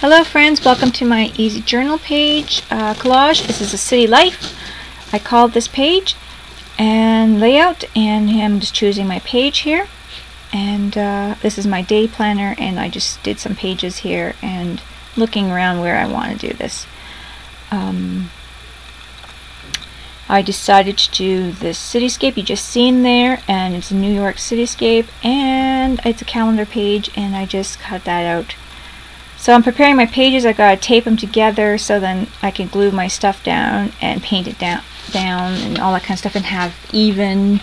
Hello friends, welcome to my easy journal page collage. This is a city life. I called this page and layout, and I'm just choosing my page here, and this is my day planner, and I just did some pages here and looking around where I want to do this. I decided to do this cityscape you just seen there, and it's a New York cityscape, and it's a calendar page, and I just cut that out. So I'm preparing my pages. I gotta tape them together so then I can glue my stuff down and paint it down and all that kind of stuff, and have even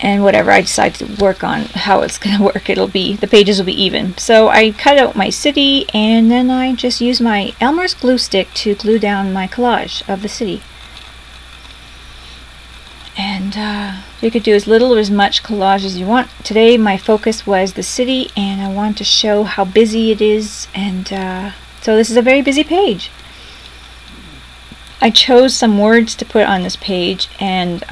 and whatever I decide to work on, how it's gonna work, it'll be, the pages will be even. So I cut out my city, and then I just use my Elmer's glue stick to glue down my collage of the city. And you could do as little or as much collage as you want. Today my focus was the city, and I want to show how busy it is, and so this is a very busy page. I chose some words to put on this page, and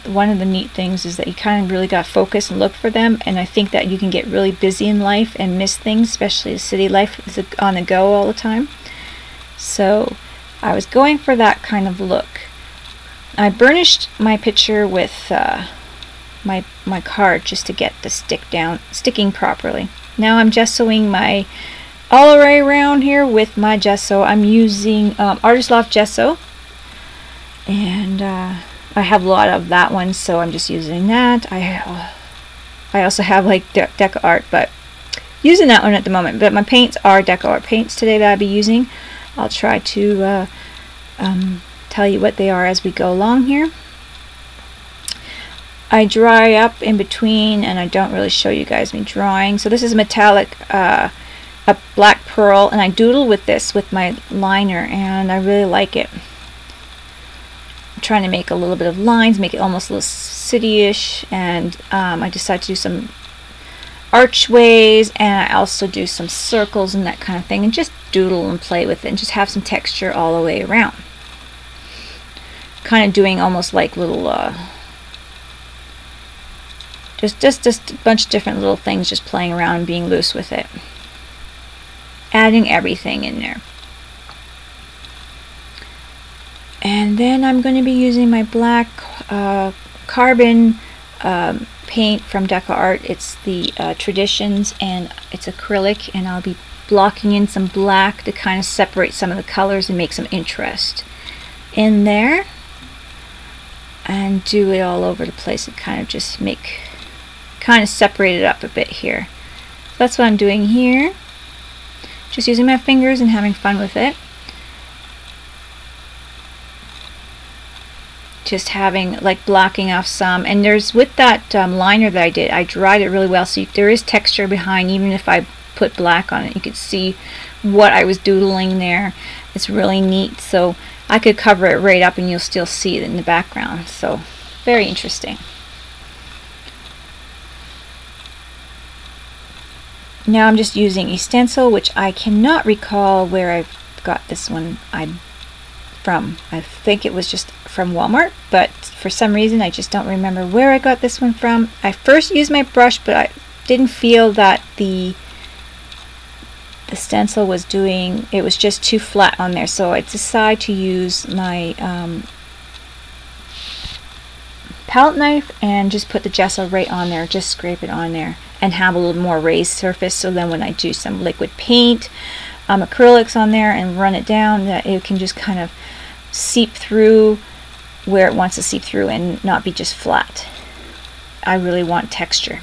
one of the neat things is that you kind of really got to focus and look for them, and I think that you can get really busy in life and miss things, especially the city life is on the go all the time. So I was going for that kind of look. I burnished my picture with my card just to get the sticking properly. Now I'm gessoing my all the way around here with my gesso. I'm using Artist Loft gesso, and I have a lot of that one, so I'm just using that. I also have like DecoArts, but using that one at the moment. But my paints are DecoArts paints today that I'll be using. I'll try to tell you what they are as we go along here. I dry up in between, and I don't really show you guys me drawing. So this is metallic, a black pearl, and I doodle with this with my liner, and I really like it. I'm trying to make a little bit of lines, make it almost a little city-ish, and I decided to do some archways, and I also do some circles and that kind of thing, and just doodle and play with it, and just have some texture all the way around. Kind of doing almost like little just a bunch of different little things, just playing around and being loose with it, adding everything in there. And then I'm going to be using my black carbon paint from DecoArts. It's the Traditions, and it's acrylic, and I'll be blocking in some black to kind of separate some of the colors and make some interest in there, and do it all over the place and kind of just kind of separate it up a bit here. So that's what I'm doing here, just using my fingers and having fun with it, just having like blocking off some. And there's, with that liner that I did, I dried it really well, so there is texture behind. Even if I put black on it, you could see what I was doodling there. It's really neat, so I could cover it right up and you'll still see it in the background. So very interesting. Now I'm just using a stencil, which I cannot recall where I got this one from. I think it was just from Walmart, but for some reason I just don't remember where I got this one from. I first used my brush, but I didn't feel that the stencil was doing, it was just too flat on there, so I decided to use my palette knife and just put the gesso right on there, just scrape it on there, and have a little more raised surface, so then when I do some liquid paint, acrylics on there and run it down, that it can just kind of seep through where it wants to seep through and not be just flat. I really want texture.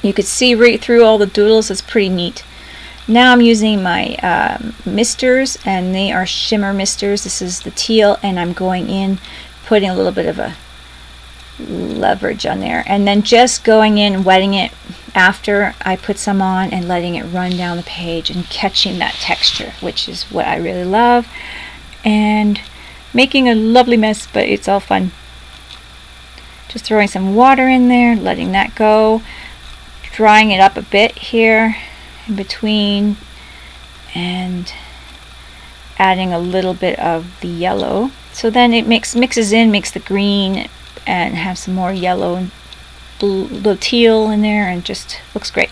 You could see right through all the doodles. It's pretty neat. Now I'm using my misters, and they are shimmer misters. This is the teal, and I'm going in, putting a little bit of a leverage on there, and then just going in and wetting it after I put some on and letting it run down the page and catching that texture, which is what I really love, and making a lovely mess, but it's all fun. Just throwing some water in there, letting that go, drying it up a bit here in between, and adding a little bit of the yellow, so then it mixes in, makes the green and have some more yellow and blue, little teal in there, and just looks great.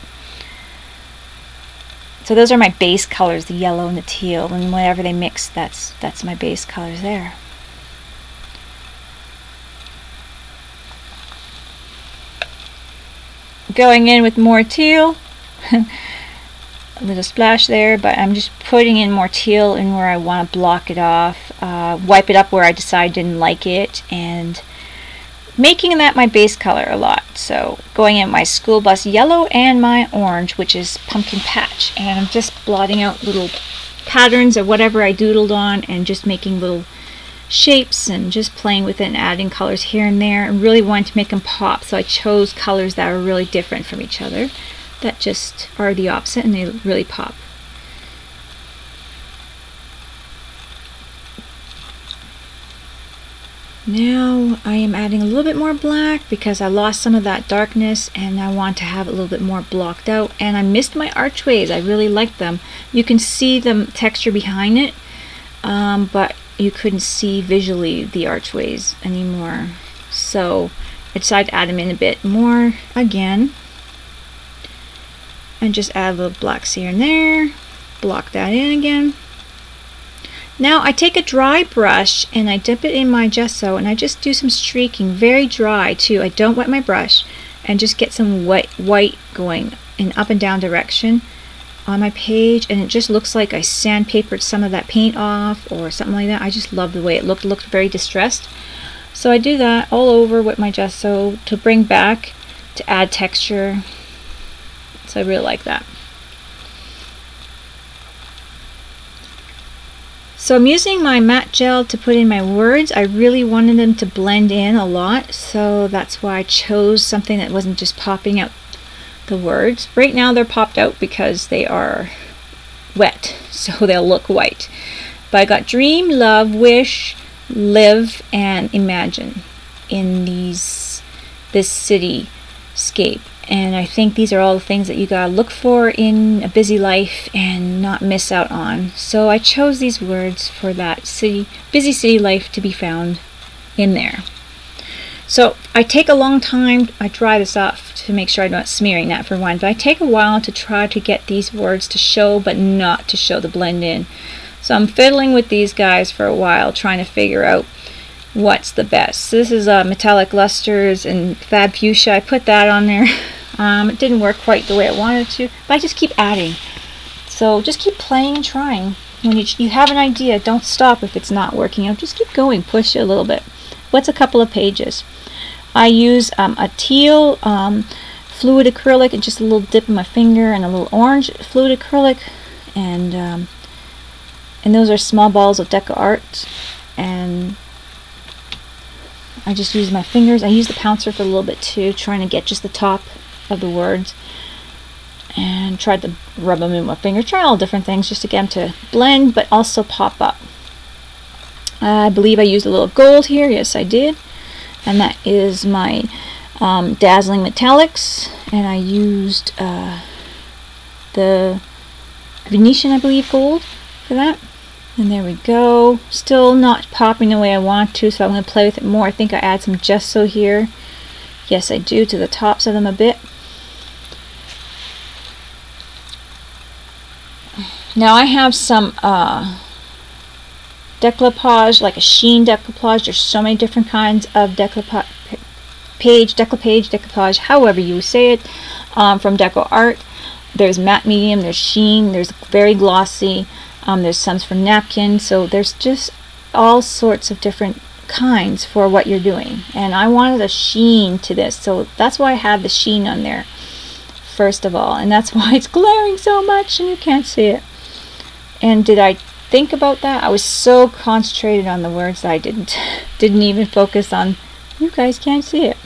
So those are my base colors, the yellow and the teal, and whenever they mix, that's my base colors there. Going in with more teal, a little splash there, but I'm just putting in more teal in where I want to block it off, wipe it up where I decide didn't like it, and making that my base color a lot. So going in my school bus yellow and my orange, which is pumpkin patch, and I'm just blotting out little patterns of whatever I doodled on and just making little shapes and just playing with it and adding colors here and there, and really wanting to make them pop. So I chose colors that are really different from each other, that just are the opposite, and they really pop. Now I am adding a little bit more black because I lost some of that darkness and I want to have it a little bit more blocked out, and I missed my archways. I really like them. You can see the texture behind it, but you couldn't see visually the archways anymore, so I decided to add them in a bit more again, and just add a little blacks here and there, block that in again. Now I take a dry brush and I dip it in my gesso and I just do some streaking, very dry too. I don't wet my brush, and just get some white going in up and down direction on my page, and it just looks like I sandpapered some of that paint off or something like that. I just love the way it looked. It looked very distressed. So I do that all over with my gesso to bring back, to add texture. So I really like that. So I'm using my matte gel to put in my words. I really wanted them to blend in a lot, so that's why I chose something that wasn't just popping out the words. Right now they're popped out because they are wet, so they'll look white. But I got dream, love, wish, live, and imagine in this cityscape. And I think these are all the things that you gotta look for in a busy life and not miss out on. So I chose these words for that busy city life to be found in there. So I take a long time, I dry this off to make sure I'm not smearing that for one, but I take a while to try to get these words to show but not to show the blend in. So I'm fiddling with these guys for a while, trying to figure out what's the best. So this is Metallic Lusters and Fab Fuchsia. I put that on there. It didn't work quite the way I wanted to, but I just keep adding. So just keep playing and trying. When you have an idea, don't stop if it's not working out. Just keep going, push it a little bit. What's a couple of pages? I use a teal fluid acrylic and just a little dip in my finger, and a little orange fluid acrylic, and those are small balls of DecoArts, and I just use my fingers. I use the pouncer for a little bit too, trying to get just the top of the words, and tried to rub them in my finger, try all different things just to get them to blend but also pop up. I believe I used a little gold here. Yes, I did. And that is my Dazzling Metallics, and I used the Venetian, I believe, gold for that. And there we go. Still not popping the way I want to, so I'm going to play with it more. I think I add some gesso here. Yes, I do, to the tops of them a bit. Now I have some decoupage, like a sheen decoupage. There's so many different kinds of decoupage, decoupage, however you say it, from DecoArt. There's matte medium, there's sheen, there's very glossy, there's some from napkin, so there's just all sorts of different kinds for what you're doing. And I wanted a sheen to this, so that's why I have the sheen on there first of all, and that's why it's glaring so much and you can't see it. And did I think about that? I was so concentrated on the words that I didn't even focus on, you guys can't see it.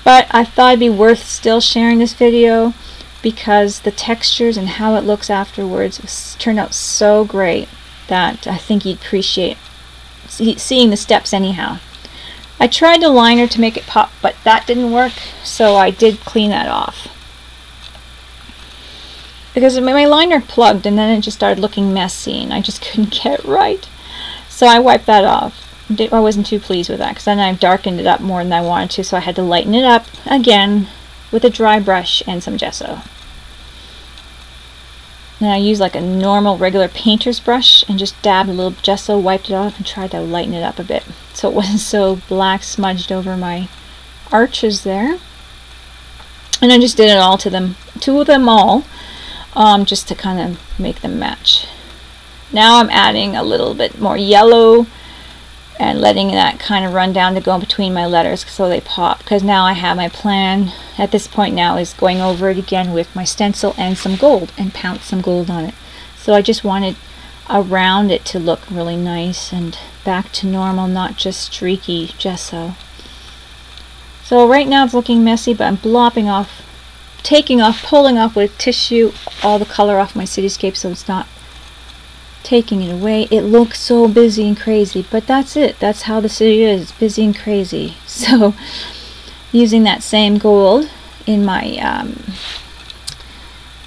But I thought it'd be worth still sharing this video because the textures and how it looks afterwards turned out so great that I think you'd appreciate seeing the steps anyhow. I tried the liner to make it pop, but that didn't work, so I did clean that off. Because my liner plugged and then it just started looking messy and I just couldn't get it right. So I wiped that off. I wasn't too pleased with that because then I darkened it up more than I wanted to, so I had to lighten it up again with a dry brush and some gesso. And I used like a normal regular painter's brush and just dabbed a little gesso, wiped it off, and tried to lighten it up a bit so it wasn't so black smudged over my arches there. And I just did it all to them, all, just to kind of make them match. Now I'm adding a little bit more yellow and letting that kind of run down to go in between my letters so they pop, because now I have my plan at this point now is going over it again with my stencil and some gold and pounce some gold on it. So I just wanted around it to look really nice and back to normal, not just streaky gesso. So right now it's looking messy, but I'm blopping off, taking off, pulling off with tissue all the color off my cityscape so it's not taking it away. It looks so busy and crazy, but that's it. That's how the city is, busy and crazy. So using that same gold in my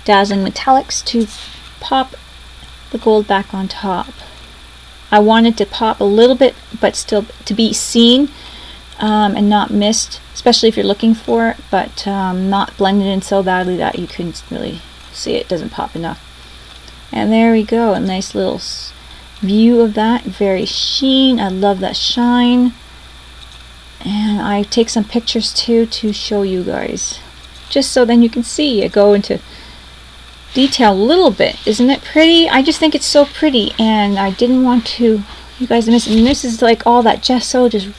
dazzling metallics to pop the gold back on top. I wanted to pop a little bit, but still to be seen and not missed, especially if you're looking for it, but not blended in so badly that you couldn't really see it. It doesn't pop enough. And there we go, a nice little view of that, very sheen. I love that shine. And I take some pictures too to show you guys, just so then you can see. I go into detail a little bit. Isn't it pretty? I just think it's so pretty, and I didn't want to, you guys miss it. And this is like all that gesso, just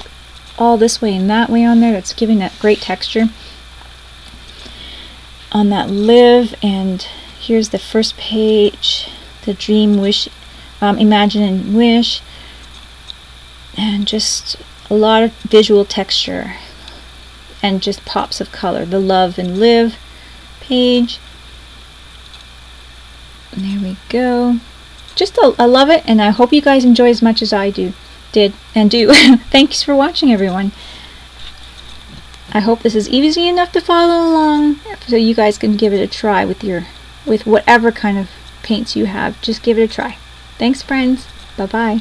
all this way and that way on there. That's giving that great texture on that live. And here's the first page, the dream, wish, imagine and wish, and just a lot of visual texture and just pops of color. The love and live page. And there we go. Just I love it, and I hope you guys enjoy as much as I did. Thanks for watching, everyone. I hope this is easy enough to follow along so you guys can give it a try with whatever kind of paints you have. Just give it a try. Thanks, friends. Bye-bye.